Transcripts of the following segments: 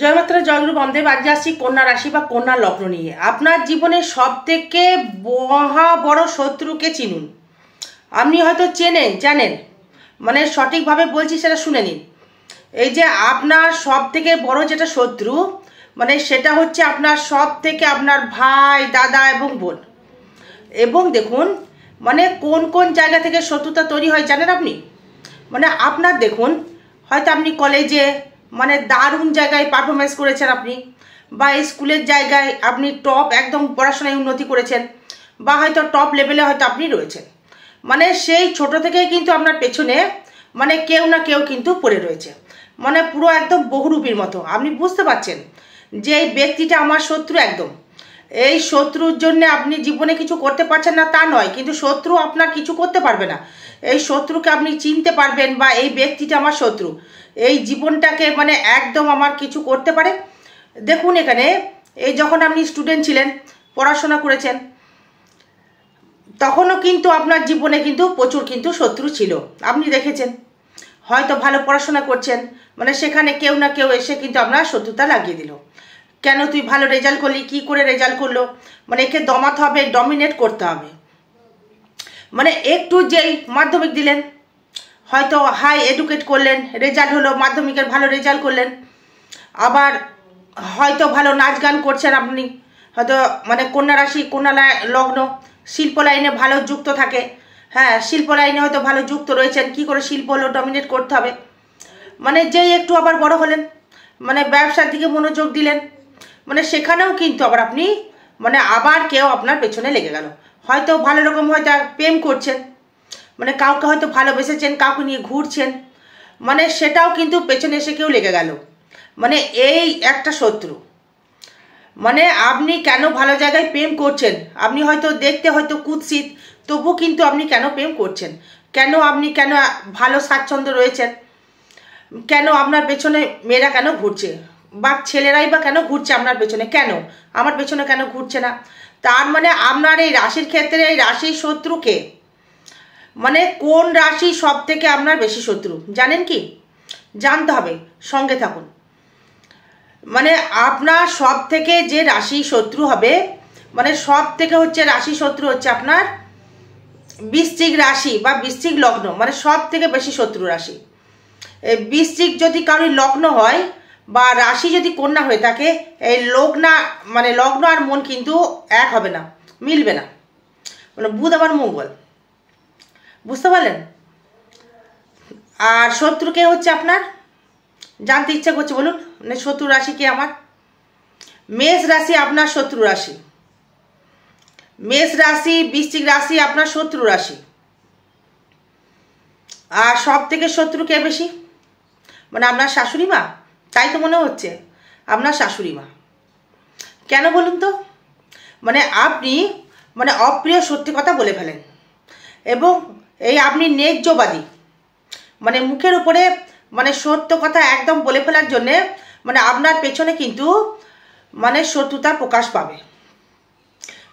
জয় মাত্রা জয়গুরু বামদেব। আজকে আসছি কন্যা রাশি বা কন্যা লগ্ন নিয়ে। আপনার জীবনের সব থেকে মহা বড় শত্রুকে চিনুন। আপনি হয়তো জানেন, মানে সঠিকভাবে বলছি সেটা শুনে নিন। এই যে আপনার সব থেকে বড় যেটা শত্রু, মানে সেটা হচ্ছে আপনার সব থেকে আপনার ভাই, দাদা এবং বোন। এবং দেখুন, মানে কোন কোন জায়গা থেকে শত্রুতা তৈরি হয় জানেন আপনি? মানে আপনার দেখুন, হয়তো আপনি কলেজে মানে দারুণ জায়গায় পারফরমেন্স করেছেন আপনি, বা স্কুলের জায়গায় আপনি টপ একদম পড়াশোনায় উন্নতি করেছেন, বা হয়তো টপ লেভেলে হয়তো আপনি রয়েছেন। মানে সেই ছোট থেকেই কিন্তু আপনার পেছনে মানে কেউ না কেউ কিন্তু পড়ে রয়েছে, মানে পুরো একদম বহুরূপীর মতো। আপনি বুঝতে পারছেন যে এই ব্যক্তিটা আমার শত্রু একদম। এই শত্রুর জন্য আপনি জীবনে কিছু করতে পারছেন না তা নয়, কিন্তু শত্রু আপনার কিছু করতে পারবে না। এই শত্রুকে আপনি চিনতে পারবেন, বা এই ব্যক্তিটা আমার শত্রু, এই জীবনটাকে মানে একদম আমার কিছু করতে পারে। দেখুন এখানে, এই যখন আপনি স্টুডেন্ট ছিলেন, পড়াশোনা করেছেন, তখনও কিন্তু আপনার জীবনে কিন্তু প্রচুর কিন্তু শত্রু ছিল। আপনি দেখেছেন, হয়তো ভালো পড়াশোনা করছেন, মানে সেখানে কেউ না কেউ এসে কিন্তু আপনার শত্রুতা লাগিয়ে দিল। কেন তুই ভালো রেজাল্ট করলি, কি করে রেজাল্ট করলো, মানে একে দমাতে হবে, ডমিনেট করতে হবে। মানে একটু যেই মাধ্যমিক দিলেন, হয়তো হাই এডুকেট করলেন, রেজাল্ট হলো, মাধ্যমিকের ভালো রেজাল্ট করলেন, আবার হয়তো ভালো নাচ গান করছেন আপনি, হয়তো মানে কন্যা রাশি কন্যা লগ্ন শিল্প লাইনে ভালো যুক্ত থাকে। হ্যাঁ, শিল্প লাইনে হয়তো ভালো যুক্ত রয়েছেন, কি করে শিল্প হলো ডমিনেট করতে হবে। মানে যেই একটু আবার বড় হলেন, মানে ব্যবসার দিকে মনোযোগ দিলেন, মানে সেখানেও কিন্তু আবার আপনি মানে আবার কেউ আপনার পেছনে লেগে গেল। হয়তো ভালো রকম হয়তো প্রেম করছেন, মানে কাউকে হয়তো ভালোবেসেছেন, কাউকে নিয়ে ঘুরছেন, মানে সেটাও কিন্তু পেছনে এসে কেউ লেগে গেল। মানে এই একটা শত্রু। মানে আপনি কেন ভালো জায়গায় প্রেম করছেন, আপনি হয়তো দেখতে হয়তো কুৎসিত, তবু কিন্তু আপনি কেন প্রেম করছেন, কেন আপনি কেন ভালো স্বাচ্ছন্দ্য রয়েছেন, কেন আপনার পেছনে মেয়েরা কেন ঘুরছে, বা ছেলেরাই বা কেন ঘুরছে আপনার পেছনে, কেন আমার পেছনে কেন ঘুরছে না? তার মানে আপনার এই রাশির ক্ষেত্রে এই রাশির শত্রুকে, মানে কোন রাশি সব থেকে আপনার বেশি শত্রু জানেন কি? জানতে হবে, সঙ্গে থাকুন। মানে আপনার সব থেকে যে রাশি শত্রু হবে, মানে সব থেকে হচ্ছে রাশি শত্রু হচ্ছে আপনার বৃশ্চিক রাশি বা বৃশ্চিক লগ্ন, মানে সব থেকে বেশি শত্রু রাশি। বৃশ্চিক যদি কারোর লগ্ন হয় বা রাশি যদি কন্যা হয়ে থাকে, এই লগ্ন আর মন কিন্তু এক হবে না, মিলবে না। মানে বুধ আবার মঙ্গল, বুঝতে পারলেন? আর শত্রু কে হচ্ছে আপনার, জানতে ইচ্ছা করছে বলুন, মানে শত্রু রাশি কে আমার? মেষ রাশি আপনার শত্রু রাশি, মেষ রাশি বৃশ্চিক রাশি আপনার শত্রু রাশি। আর সব থেকে শত্রু কে বেশি? মানে আপনার শাশুড়ি মা, তাই তো মনে হচ্ছে আপনার শাশুড়ি মা। কেন বলুন তো? মানে আপনি মানে অপ্রিয় সত্যি কথা বলে ফেলেন, এবং এই আপনি ন্যায্যবাদী, মানে মুখের উপরে মানে সত্য কথা একদম বলে ফেলার জন্যে মানে আপনার পেছনে কিন্তু মানে শত্রুতা প্রকাশ পাবে।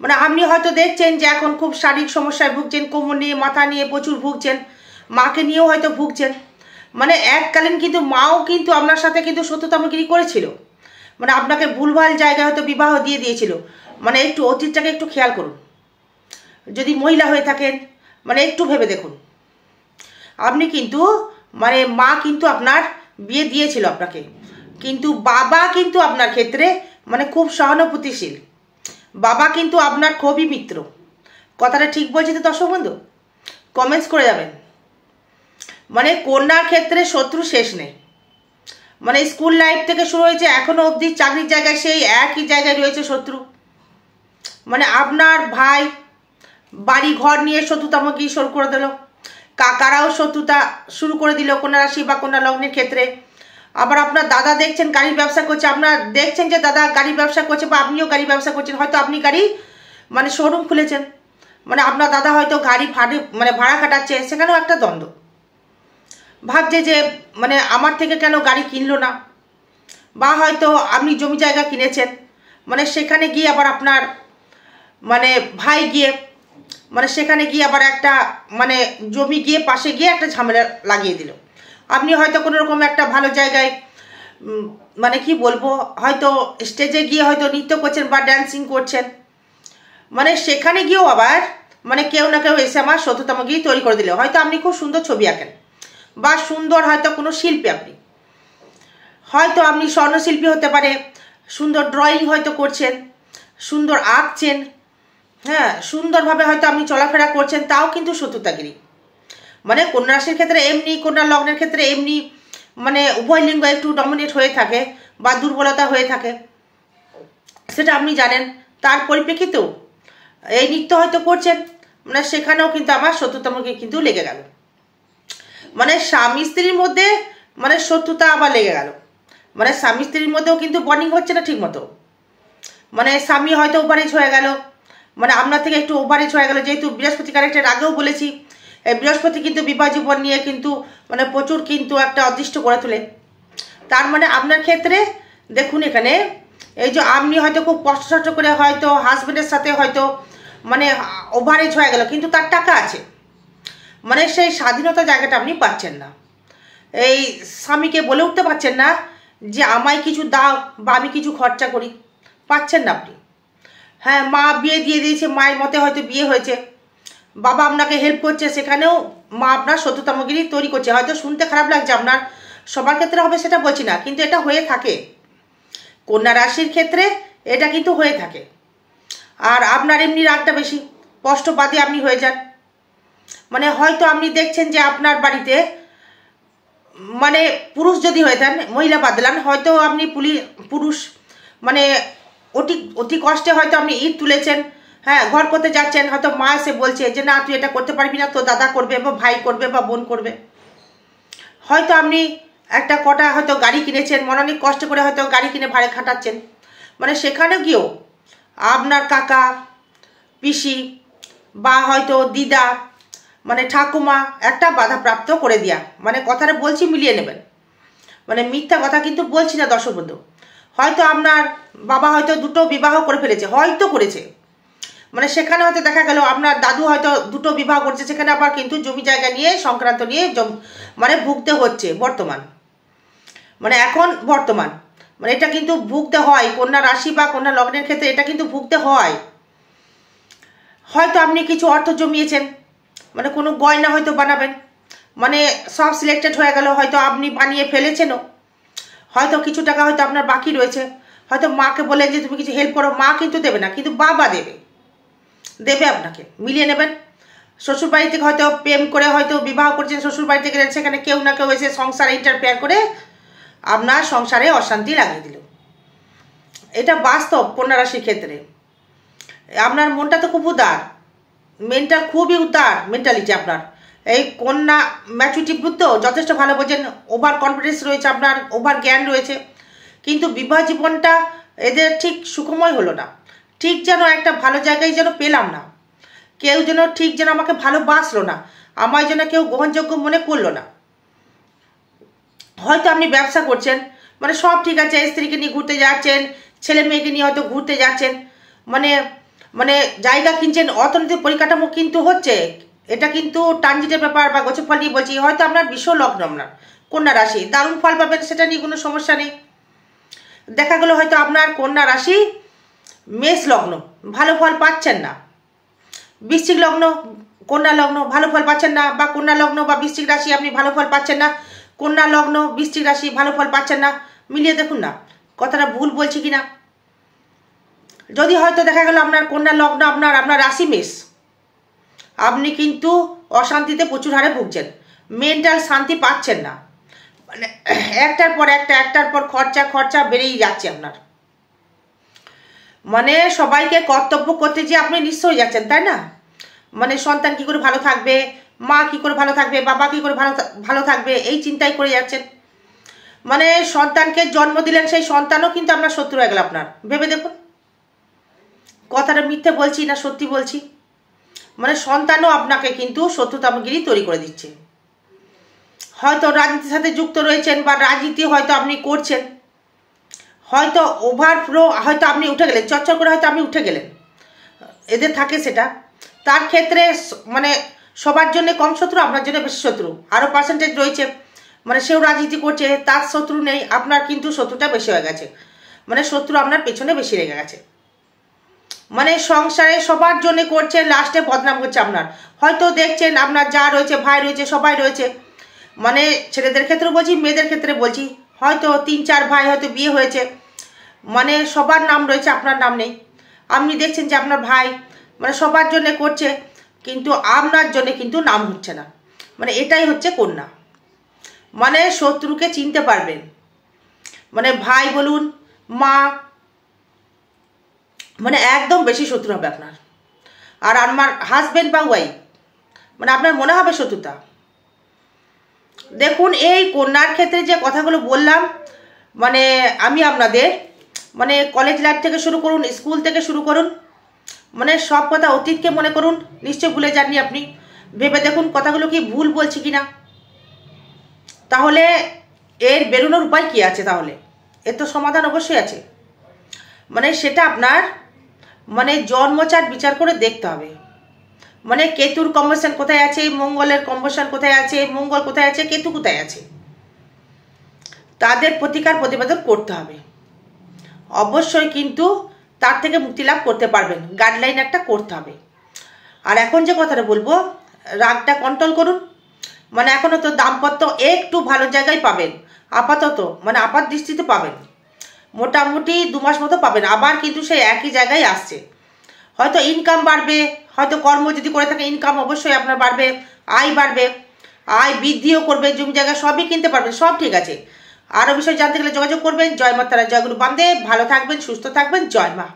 মানে আপনি হয়তো দেখছেন যে এখন খুব শারীরিক সমস্যায় ভুগছেন, কোমর নিয়ে মাথা নিয়ে প্রচুর ভুগছেন, মাকে নিয়েও হয়তো ভুগছেন। মানে এককালীন কিন্তু মাও কিন্তু আপনার সাথে কিন্তু শত্রুতামগিরি করেছিল, মানে আপনাকে ভুলভাল জায়গায় হয়তো বিবাহ দিয়ে দিয়েছিল। মানে একটু অতীতটাকে একটু খেয়াল করুন, যদি মহিলা হয়ে থাকেন মানে একটু ভেবে দেখুন। আপনি কিন্তু মানে মা কিন্তু আপনার বিয়ে দিয়েছিল আপনাকে, কিন্তু বাবা কিন্তু আপনার ক্ষেত্রে মানে খুব সহানুভূতিশীল, বাবা কিন্তু আপনার খুবই মিত্র। কথাটা ঠিক বলছি তো দর্শক বন্ধু? কমেন্টস করে যাবেন। মানে কন্যার ক্ষেত্রে শত্রু শেষ নেই, মানে স্কুল লাইফ থেকে শুরু হয়েছে এখনো অবধি চাকরির জায়গায় সেই একই জায়গায় রয়েছে শত্রু। মানে আপনার ভাই বাড়ি ঘর নিয়ে শত্রুতামুখী শুরু করে দিল, কাকারাও শত্রুতা শুরু করে দিল কন্যা রাশি বা কন্যা লগ্নের ক্ষেত্রে। আবার আপনার দাদা দেখছেন গাড়ির ব্যবসা করছে, আপনার দেখছেন যে দাদা গাড়ির ব্যবসা করছে, বা আপনিও গাড়ির ব্যবসা করছেন, হয়তো আপনি গাড়ি মানে শোরুম খুলেছেন, মানে আপনার দাদা হয়তো গাড়ি মানে ভাড়া খাটাচ্ছে, সেখানেও একটা দ্বন্দ্ব। ভাবছে যে মানে আমার থেকে কেন গাড়ি কিনলো না, বা হয়তো আপনি জমি জায়গা কিনেছেন, মানে সেখানে গিয়ে আবার আপনার মানে ভাই গিয়ে মানে সেখানে গিয়ে আবার একটা মানে জমি গিয়ে পাশে গিয়ে একটা ঝামেলা লাগিয়ে দিল। আপনি হয়তো কোনো রকম একটা ভালো জায়গায় মানে কি বলবো, হয়তো স্টেজে গিয়ে হয়তো নৃত্য করছেন বা ড্যান্সিং করছেন, মানে সেখানে গিয়েও আবার মানে কেউ না কেউ এসে আমার শত্রুতামগিরি তৈরি করে দিলে। হয়তো আপনি খুব সুন্দর ছবি আঁকেন বা সুন্দর হয়তো কোনো শিল্পী, আপনি হয়তো আপনি স্বর্ণশিল্পী হতে পারে, সুন্দর ড্রয়িং হয়তো করছেন, সুন্দর আঁকছেন, হ্যাঁ সুন্দরভাবে হয়তো আপনি চলাফেরা করছেন, তাও কিন্তু শত্রুতাগিরি। মানে কন্যা রাশির ক্ষেত্রে এমনি, কন্যা লগ্নের ক্ষেত্রে এমনি, মানে উভয় লিঙ্গ একটু ডমিনেট হয়ে থাকে বা দুর্বলতা হয়ে থাকে, সেটা আপনি জানেন। তার পরিপ্রেক্ষিতেও এই নৃত্য হয়তো করছেন, মানে সেখানেও কিন্তু আমার শত্রুতামকে কিন্তু লেগে গেল। মানে স্বামী স্ত্রীর মধ্যে মানে শত্রুতা আবার লেগে গেল। মানে স্বামী স্ত্রীর মধ্যেও কিন্তু বন্ডিং হচ্ছে না ঠিক মতো। মানে স্বামী হয়তো ওভারেজ হয়ে গেল, মানে আপনার থেকে একটু ওভারেজ হয়ে গেল। যেহেতু বৃহস্পতি ক্যারেক্টার আগেও বলেছি, এই বৃহস্পতি কিন্তু বিবাহ জীবন নিয়ে কিন্তু মানে প্রচুর কিন্তু একটা অদৃষ্ট করে তোলে। তার মানে আপনার ক্ষেত্রে দেখুন এখানে এই যে আপনি হয়তো খুব কষ্ট করে হয়তো হাজব্যান্ডের সাথে হয়তো মানে ওভারেজ হয়ে গেল, কিন্তু তার টাকা আছে, মানে সেই স্বাধীনতা জায়গাটা আপনি পাচ্ছেন না। এই স্বামীকে বলে উঠতে পারছেন না যে আমায় কিছু দাও বা আমি কিছু খরচা করি, পাচ্ছেন না আপনি। হ্যাঁ, মা বিয়ে দিয়ে দিয়েছে, মায়ের মতে হয়তো বিয়ে হয়েছে, বাবা আপনাকে হেল্প করছে, সেখানেও মা আপনার শত্রুতামগিরি তৈরি করছে। হয়তো শুনতে খারাপ লাগছে আপনার, সবার ক্ষেত্রে হবে সেটা বলছি না, কিন্তু এটা হয়ে থাকে কন্যা রাশির ক্ষেত্রে, এটা কিন্তু হয়ে থাকে। আর আপনার এমনি রাগটা বেশি, স্পষ্টবাদী আপনি হয়ে যান। মানে হয়তো আপনি দেখছেন যে আপনার বাড়িতে মানে পুরুষ যদি হয়ে থাকেন, মহিলা বাদলান, হয়তো আপনি পুরুষ মানে অতি অতি কষ্টে হয়তো আপনি ইট তুলেছেন, হ্যাঁ ঘর করতে যাচ্ছেন, হয়তো মা এসে বলছে যে না তুই এটা করতে পারবি না, তো দাদা করবে বা ভাই করবে বা বোন করবে। হয়তো আপনি একটা কটা হয়তো গাড়ি কিনেছেন, মনে অনেক কষ্ট করে হয়তো গাড়ি কিনে ভাড়ে খাটাচ্ছেন, মানে সেখানে গিয়েও আপনার কাকা পিসি বা হয়তো দিদা মানে ঠাকুমা একটা বাধাপ্রাপ্ত করে দেয়া। মানে কথাটা বলছি মিলিয়ে নেবেন, মানে মিথ্যা কথা কিন্তু বলছি না দর্শক বন্ধু। হয়তো আপনার বাবা হয়তো দুটো বিবাহ করে ফেলেছে, হয়তো করেছে, মানে সেখানে হয়তো দেখা গেল আপনার দাদু হয়তো দুটো বিবাহ করছে, সেখানে আবার কিন্তু জমি জায়গা নিয়ে সংক্রান্ত নিয়ে মানে ভুগতে হচ্ছে বর্তমান, মানে এখন বর্তমান, মানে এটা কিন্তু ভুগতে হয় কন্যা রাশি বা কন্যা লগ্নের ক্ষেত্রে, এটা কিন্তু ভুগতে হয়। হয়তো আপনি কিছু অর্থ জমিয়েছেন, মানে কোনো গয়না হয়তো বানাবেন, মানে সব সিলেক্টেড হয়ে গেল, হয়তো আপনি বানিয়ে ফেলেছেনও, হয়তো কিছু টাকা হয়তো আপনার বাকি রয়েছে, হয়তো মাকে বলেন যে তুমি কিছু হেল্প করো, মা কিন্তু দেবে না, কিন্তু বাবা দেবে আপনাকে, মিলিয়ে নেবেন। শ্বশুরবাড়ি থেকে হয়তো প্রেম করে হয়তো বিবাহ করছেন, শ্বশুরবাড়িতে গেলেন, সেখানে কেউ না কেউ এসে সংসারে ইন্টারফেয়ার করে আপনার সংসারে অশান্তি লাগিয়ে দিল। এটা বাস্তব কন্যা রাশির ক্ষেত্রে। আপনার মনটা তো খুব উদার, মেন্টাল খুবই উদার মেন্টালিটি আপনার। এই কন্যা ম্যাচুরিটি বুদ্ধ যথেষ্ট ভালো বোঝেন, ওভার কনফিডেন্স রয়েছে আপনার, ওভার জ্ঞান রয়েছে, কিন্তু বিবাহ জীবনটা এদের ঠিক সুখময় হলো না। ঠিক যেন একটা ভালো জায়গায় যেন পেলাম না, কেউ যেন ঠিক যেন আমাকে ভালোবাসলো না, আমায় যেন কেউ গ্রহণযোগ্য মনে করলো না। হয়তো আপনি ব্যবসা করছেন, মানে সব ঠিক আছে, স্ত্রীকে নিয়ে ঘুরতে যাচ্ছেন, ছেলে মেয়েকে নিয়ে হয়তো ঘুরতে যাচ্ছেন, মানে মানে জায়গা কিনছেন, অর্থনৈতিক পরিকাঠামো কিন্তু হচ্ছে, এটা কিন্তু ট্রানজিটের ব্যাপার বা গোছর ফল নিয়ে বলছি। হয়তো আপনার বিশ্ব লগ্ন, আপনার কন্যা রাশি, দারুণ ফল পাবেন, সেটা নিয়ে কোনো সমস্যা নেই। দেখা গেলো হয়তো আপনার কন্যা রাশি মেষ লগ্ন, ভালো ফল পাচ্ছেন না, বৃশ্চিক লগ্ন কন্যা লগ্ন ভালো ফল পাচ্ছেন না, বা কন্যা লগ্ন বা বৃশ্চিক রাশি আপনি ভালো ফল পাচ্ছেন না, কন্যা লগ্ন বৃশ্চিক রাশি ভালো ফল পাচ্ছেন না, মিলিয়ে দেখুন না কথাটা ভুল বলছি কিনা। যদি হয়তো দেখা গেল আপনার কন্যা লগ্ন আপনার রাশি মেষ, আপনি কিন্তু অশান্তিতে প্রচুর হারে ভুগছেন, মেন্টাল শান্তি পাচ্ছেন না, মানে একটার পর খরচা বেড়েই যাচ্ছে আপনার। মানে সবাইকে কর্তব্য করতে যে আপনি নিঃস্ব হয়ে যাচ্ছেন, তাই না? মানে সন্তান কি করে ভালো থাকবে, মা কি করে ভালো থাকবে, বাবা কি করে ভালো থাকবে, এই চিন্তাই করে যাচ্ছেন। মানে সন্তানকে জন্ম দিলেন, সেই সন্তানও কিন্তু আপনার শত্রু হয়ে গেল আপনার। ভেবে দেখুন কথাটা মিথ্যে বলছি না সত্যি বলছি। মানে সন্তানও আপনাকে কিন্তু শত্রুতামগিরি তৈরি করে দিচ্ছে। হয়তো রাজনীতির সাথে যুক্ত রয়েছেন বা রাজনীতি হয়তো আপনি করছেন, হয়তো ওভারফ্লো হয়তো আপনি উঠে গেলেন, চচ্চর করে হয়তো আপনি উঠে গেলেন, এদের থাকে সেটা। তার ক্ষেত্রে মানে সবার জন্য কম শত্রু, আপনার জন্য বেশি শত্রু, আরও পার্সেন্টেজ রয়েছে। মানে সেও রাজনীতি করছে, তার শত্রু নেই, আপনার কিন্তু শত্রুটা বেশি হয়ে গেছে, মানে শত্রু আপনার পেছনে বেশি লেগে গেছে। মানে সংসারে সবার জন্য করছে, লাস্টে বদনাম করছে আপনার। হয়তো দেখছেন আপনার যা রয়েছে, ভাই রয়েছে, সবাই রয়েছে, মানে ছেলেদের ক্ষেত্রে বলছি, মেয়েদের ক্ষেত্রে বলছি, হয়তো 3-4 ভাই হয়তো বিয়ে হয়েছে, মানে সবার নাম রয়েছে, আপনার নাম নেই। আপনি দেখছেন যে আপনার ভাই মানে সবার জন্য করছে, কিন্তু আপনার জন্য কিন্তু নাম হচ্ছে না। মানে এটাই হচ্ছে কন্যা, মানে শত্রুকে চিনতে পারবেন, মানে ভাই বলুন, মা, মানে একদম বেশি শত্রু হবে আপনার। আর আমার হাজব্যান্ড বা ওয়াইফ, মানে আপনার মনে হবে শত্রুতা। দেখুন এই কন্যার ক্ষেত্রে যে কথাগুলো বললাম, মানে আমি আপনাদের মানে কলেজ লাইফ থেকে শুরু করুন, স্কুল থেকে শুরু করুন, মানে সব কথা অতীতকে মনে করুন, নিশ্চয় ভুলে যাননি আপনি। ভেবে দেখুন কথাগুলো কি ভুল বলছি কিনা, তাহলে এর বেরোনোর উপায় কি আছে? তাহলে এর তো সমাধান অবশ্যই আছে। মানে সেটা আপনার মানে জন্মচাট বিচার করে দেখতে হবে। মানে কেতুর কম্বিনেশন কোথায় আছে, মঙ্গলের কম্বিনেশন কোথায় আছে, মঙ্গল কোথায় আছে, কেতু কোথায় আছে, তাদের প্রতিকার প্রতিবেদন করতে হবে অবশ্যই, কিন্তু তার থেকে মুক্তি লাভ করতে পারবেন, গাইডলাইন একটা করতে হবে। আর এখন যে কথাটা বলবো, রাগটা কন্ট্রোল করুন। মানে এখনো তো দাম্পত্য একটু ভালো জায়গায় পাবেন, আপাতত মানে আপাত দৃষ্টিতে পাবেন, মোটামুটি 2 মাস মতো পাবেন, আবার কিন্তু সেই একই জায়গায় আসছে। হয়তো ইনকাম বাড়বে, হয়তো কর্ম যদি করে থাকে ইনকাম অবশ্যই আপনার বাড়বে, আয় বাড়বে, আয় বৃদ্ধিও করবে, জমি জায়গা সবই কিনতে পারবেন, সব ঠিক আছে। আরও বিষয় জানতে গেলে যোগাযোগ করবেন। জয় মা তারা, জয়গুরু বামদেব। ভালো থাকবেন, সুস্থ থাকবেন, জয় মা।